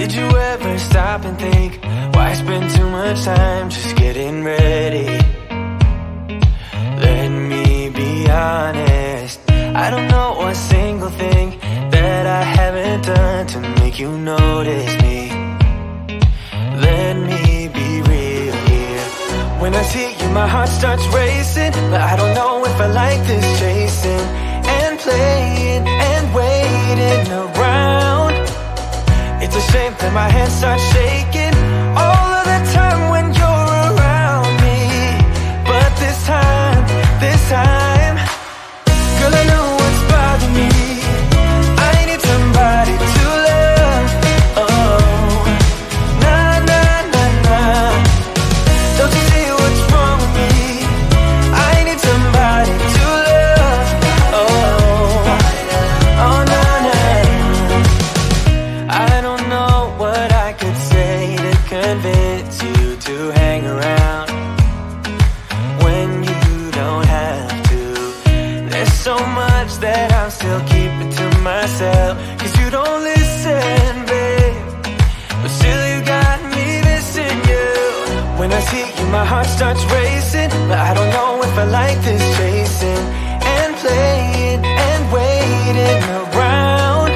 Did you ever stop and think, why spend too much time just getting ready? Let me be honest, I don't know a single thing that I haven't done to make you notice me. Let me be real here. When I see you, my heart starts racing, but I don't know if I like this chasing and playing and waiting around. It's a shame that my hands start shaking all of the time when you're around me. But this time, girl, I know what's bothering me. I need somebody to love. Oh, nah, nah, nah, nah. Don't you see what's wrong with me? I need somebody to love. Oh, oh, nah, nah. I don't know what I could say to convince you to hang around when you don't have to. There's so much that I'm still keeping to myself, 'cause you don't listen, babe. But still you got me missing you. When I see you, my heart starts racing, but I don't know if I like this chasing and playing and waiting around.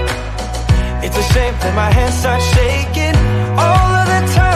It's a shame that my hands start shaking all of the time